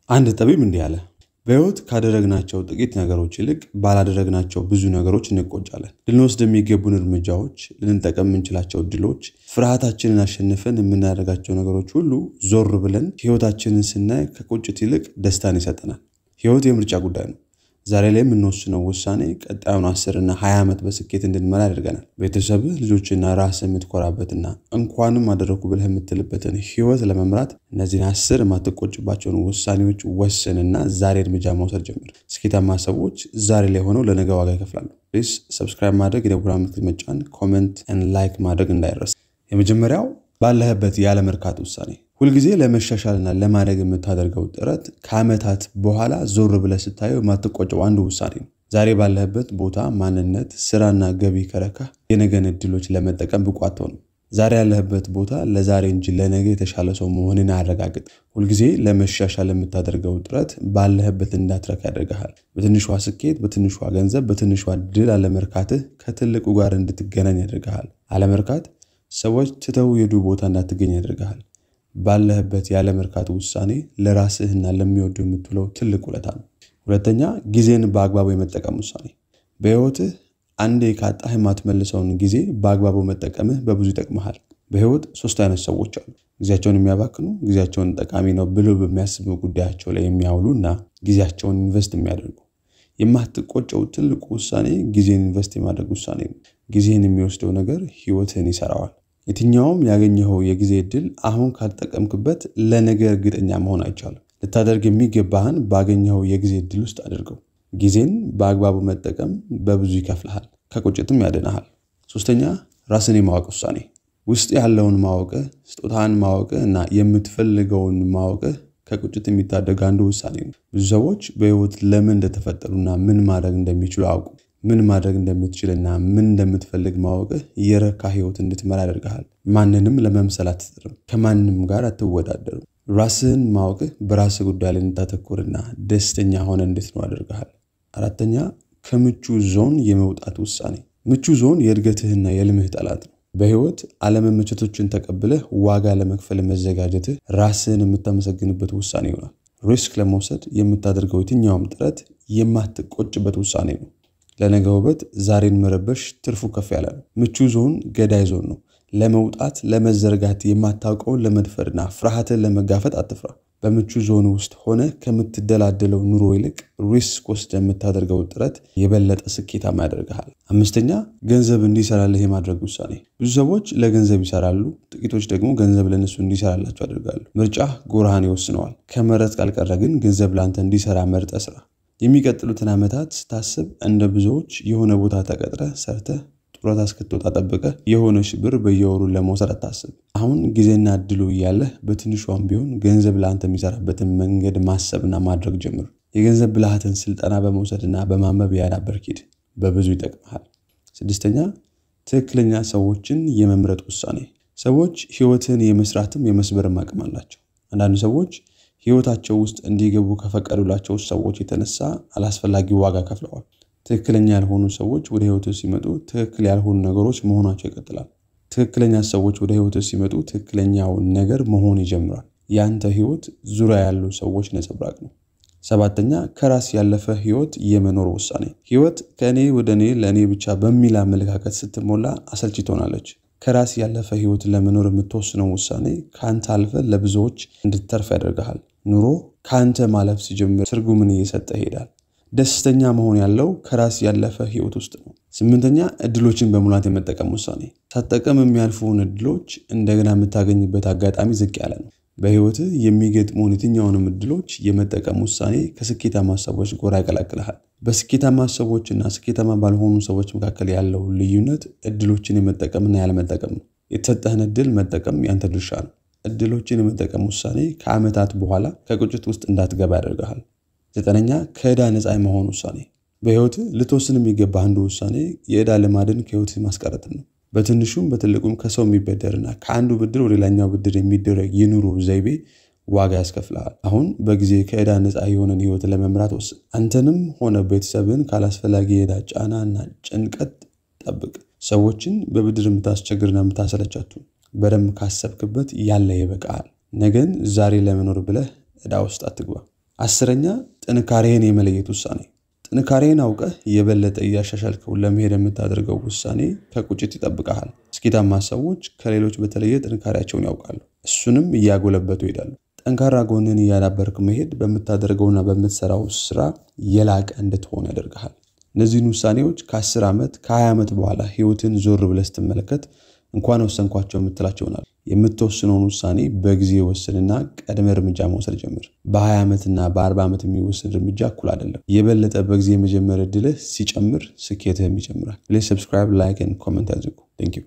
አንድ ጠቢብ እንዲህ አለ፣ በሕይወት ካደረግናቸው ጥቂት ነገሮች ይልቅ ባላደረግናቸው ብዙ ነገሮች እንቆጫለን። ልንወስድ የሚገቡን እርምጃዎች፣ ልንጠቀም የምንችላቸው እድሎች፣ ፍርሃታችንን አሸንፈን የምናደርጋቸው ነገሮች ሁሉ ዞር ብለን ሕይወታችንን ስናይ ከቁጭት ይልቅ ደስታን ይሰጠናል። ሕይወት የምርጫ ጉዳይ ነው። ዛሬ ላይ የምንወስነው ውሳኔ ቀጣዩን 10 እና 20 ዓመት በስኬት እንድንመራ ያደርገናል። ቤተሰብህ፣ ልጆችና ራስህ የምትኮራበትና እንኳንም አደረኩ ብለህ የምትልበትን ሕይወት ለመምራት እነዚህን 10 የማትቆጭባቸውን ውሳኔዎች ወስንና ዛሬ እርምጃ መውሰድ ጀምር። ስኬታማ ሰዎች ዛሬ ላይ ሆነው ለነገ ዋጋ ይከፍላሉ። ፕሊዝ ሰብስክራይብ ማድረግ፣ የደወል ምልክት መጫን፣ ኮሜንት እና ላይክ ማድረግ እንዳይረሳ። የመጀመሪያው ባለህበት ያለ መርካት ውሳኔ። ሁልጊዜ ለመሻሻልና ለማደግ የምታደርገው ጥረት ከዓመታት በኋላ ዞር ብለህ ስታየው የማትቆጨው አንዱ ውሳኔ ነው። ዛሬ ባለህበት ቦታ፣ ማንነት፣ ስራና ገቢ ከረካህ የነገን እድሎች ለመጠቀም ብቁ አትሆንም። ዛሬ ያለህበት ቦታ ለዛሬ እንጂ ለነገ የተሻለ ሰው መሆንን አያረጋግጥ። ሁልጊዜ ለመሻሻል የምታደርገው ጥረት ባለህበት እንዳትረካ ያደርግሃል። በትንሿ ስኬት፣ በትንሿ ገንዘብ፣ በትንሿ ድል አለመርካትህ ከትልቁ ጋር እንድትገናኝ ያደርግሃል። አለመርካት ሰዎች ትተው የሄዱ ቦታ እንዳትገኝ ያደርግሃል። ባለህበት ያለ መርካት ውሳኔ ለራስህና ለሚወዱ የምትውለው ትልቅ ውለታ ነው። ሁለተኛ፣ ጊዜን በአግባቡ የመጠቀም ውሳኔ። በሕይወትህ አንዴ ካጣህ የማትመልሰውን ጊዜ በአግባቡ መጠቀምህ በብዙ ይጠቅምሃል። በሕይወት 3 አይነት ሰዎች አሉ። ጊዜያቸውን የሚያባክኑ፣ ጊዜያቸውን ጠቃሚ ነው ብለው በሚያስቡ ጉዳያቸው ላይ የሚያውሉና ጊዜያቸውን ኢንቨስት የሚያደርጉ። የማትቆጨው ትልቁ ውሳኔ ጊዜን ኢንቨስት የማድረግ ውሳኔ ነው። ጊዜን የሚወስደው ነገር ሕይወትህን ይሰራዋል። የትኛውም ያገኘኸው የጊዜ እድል አሁን ካልተጠቀምክበት ለነገ እርግጠኛ መሆን አይቻልም። ልታደርግ የሚገባህን ባገኘኸው የጊዜ እድል ውስጥ አድርገው። ጊዜን በአግባቡ መጠቀም በብዙ ይከፍልሃል፣ ከቁጭትም ያድንሃል። ሶስተኛ፣ ራስን የማወቅ ውሳኔ። ውስጥ ያለውን ማወቅህ፣ ስጦታህን ማወቅህ እና የምትፈልገውን ማወቅህ ከቁጭት የሚታደግ አንዱ ውሳኔ ነው። ብዙ ሰዎች በሕይወት ለምን እንደተፈጠሩና ምን ማድረግ እንደሚችሉ አውቁ። ምን ማድረግ እንደምትችልና ምን እንደምትፈልግ ማወቅህ የረካ ሕይወት እንድትመራ ያደርግሃል። ማንንም ለመምሰል አትጥርም፣ ከማንም ጋር አትወዳደርም። ራስህን ማወቅህ በራስህ ጉዳይ ላይ እንድታተኩርና ደስተኛ ሆነ እንድትኖር ያደርግሃል። አራተኛ፣ ከምቹ ዞን የመውጣት ውሳኔ። ምቹ ዞን የእድገትህና የልምህ ጠላት ነው። በሕይወት አለመመቸቶችን ተቀብለህ ዋጋ ለመክፈል መዘጋጀትህ ራስህን የምታመሰግንበት ውሳኔ ይሆናል። ሪስክ ለመውሰድ የምታደርገው የትኛውም ጥረት የማትቆጭበት ውሳኔ ነው። ለነገ ውበት ዛሬን መረበሽ ትርፉ ከፍ ያለ ነው። ምቹ ዞን ገዳይ ዞን ነው። ለመውጣት ለመዘርጋት የማታውቀውን ለመድፈርና ፍርሃትን ለመጋፈጥ አትፍራ። በምቹ ዞን ውስጥ ሆነ ከምትደላደለው ኑሮ ይልቅ ሪስክ ወስደህ የምታደርገው ጥረት የበለጠ ስኬታማ ያደርግሃል። አምስተኛ፣ ገንዘብ እንዲሰራልህ የማድረግ ውሳኔ። ብዙ ሰዎች ለገንዘብ ይሰራሉ፣ ጥቂቶች ደግሞ ገንዘብ ለነሱ እንዲሰራላቸው ያደርጋሉ። ምርጫህ ጎራህን ይወስነዋል። ከመረጥክ ካልቀረ ግን ገንዘብ ላንተ እንዲሰራ መርጠህ ስራ። የሚቀጥሉትን ዓመታት ስታስብ እንደ ብዙዎች የሆነ ቦታ ተቀጥረህ ሰርተህ ጡረታ እስክትወጣ ጠብቀህ የሆነሽ ብር በየወሩ ለመውሰድ አታስብ። አሁን ጊዜና እድሉ እያለህ በትንሿም ቢሆን ገንዘብ ለአንተ የሚሰራበትን መንገድ ማሰብና ማድረግ ጀምር። የገንዘብ ብልሃትን ስልጠና በመውሰድና በማንበብ ያዳበርክ ሂድ፣ በብዙ ይጠቅምሃል። ስድስተኛ፣ ትክክለኛ ሰዎችን የመምረጥ ውሳኔ። ሰዎች ሕይወትን የመስራትም የመስበርም አቅም አላቸው። አንዳንድ ሰዎች ሕይወታቸው ውስጥ እንዲገቡ ከፈቀዱላቸው ሰዎች የተነሳ አላስፈላጊ ዋጋ ከፍለዋል። ትክክለኛ ያልሆኑ ሰዎች ወደ ሕይወት ሲመጡ ትክክል ያልሆኑ ነገሮች መሆናቸው ይቀጥላል። ትክክለኛ ሰዎች ወደ ሕይወት ሲመጡ ትክክለኛውን ነገር መሆን ይጀምራል። ያንተ ሕይወት ዙሪያ ያሉ ሰዎች ነጸብራቅ ነው። ሰባተኛ፣ ከራስ ያለፈ ሕይወት የመኖር ውሳኔ። ሕይወት ከእኔ ወደ እኔ ለእኔ ብቻ በሚል አመለካከት ስትሞላ አሰልቺ ትሆናለች። ከራስ ያለፈ ሕይወት ለመኖር የምትወስነው ውሳኔ ከአንተ አልፈ ለብዙዎች እንድትተርፍ ያደርግሃል። ኑሮ ከአንተ ማለፍ ሲጀምር ትርጉምን እየሰጠ ይሄዳል። ደስተኛ መሆን ያለው ከራስ ያለፈ ሕይወት ውስጥ ነው። ስምንተኛ፣ እድሎችን በሙላት የመጠቀም ውሳኔ። ሳትጠቀም የሚያልፉን እድሎች እንደገና የምታገኝበት አጋጣሚ ዝቅ ያለ ነው። በሕይወትህ የሚገጥሙን የትኛውንም እድሎች የመጠቀም ውሳኔ ከስኬታማ ሰዎች ጎራ ያቀላቅልሃል። በስኬታማ ሰዎችና ስኬታማ ባልሆኑ ሰዎች መካከል ያለው ልዩነት እድሎችን የመጠቀምና ያለመጠቀም ነው። የተሰጠህን እድል መጠቀም ያንተ ድርሻ ነው። እድሎችን የመጠቀም ውሳኔ ከዓመታት በኋላ ከቁጭት ውስጥ እንዳትገባ ያደርግሃል። ዘጠነኛ፣ ከዕዳ ነፃ የመሆን ውሳኔ። በሕይወትህ ልትወስን የሚገባ አንዱ ውሳኔ የዕዳ ልማድን ከሕይወትህ ማስቀረት ነው። በትንሹም በትልቁም ከሰው የሚበደርና ከአንዱ ብድር ወደ ሌላኛው ብድር የሚደረግ የኑሮ ዘይቤ ዋጋ ያስከፍልሃል። አሁን በጊዜ ከዕዳ ነፃ የሆነን ሕይወት ለመምራት ወስን። አንተንም ሆነ ቤተሰብን ካላስፈላጊ የዕዳ ጫናና ጭንቀት ጠብቅ። ሰዎችን በብድር የምታስቸግርና የምታሰለቻቱ በደንብ ካሰብክበት ያለ ይበቃል። ነገን ዛሬ ለመኖር ብለህ ዕዳ ውስጥ አትግባ። 10ኛ ጥንካሬህን የመለየት ውሳኔ። ጥንካሬህን አውቀህ የበለጠ እያሻሻልከው ለመሄድ የምታደርገው ውሳኔ ከቁጭት ይጠብቃል። ስኬታማ ሰዎች ከሌሎች በተለየ ጥንካሬያቸውን ያውቃሉ። እሱንም እያጎለበቱ ይሄዳሉ። ጠንካራ ጎንን እያዳበርክ መሄድ በምታደርገውና በምትሰራው ስራ የላቀ እንድትሆን ያደርጋል። እነዚህን ውሳኔዎች ከ10 ዓመት ከ20 ዓመት በኋላ ህይወትን ዞር ብለህ ስትመለከት እንኳን ወሰንኳቸው የምትላቸው ናቸው። የምትወስነውን ውሳኔ በጊዜ ወስንና ቀድመ እርምጃ መውሰድ ጀምር። በ20 ዓመትና በ40 ዓመት የሚወሰድ እርምጃ እኩል አይደለም። የበለጠ በጊዜ መጀመር እድልህ ሲጨምር ስኬትህም ይጨምራል። ፕሊዝ ሰብስክራይብ፣ ላይክ ኤንድ ኮሜንት አድርጉ። ቴንክ ዩ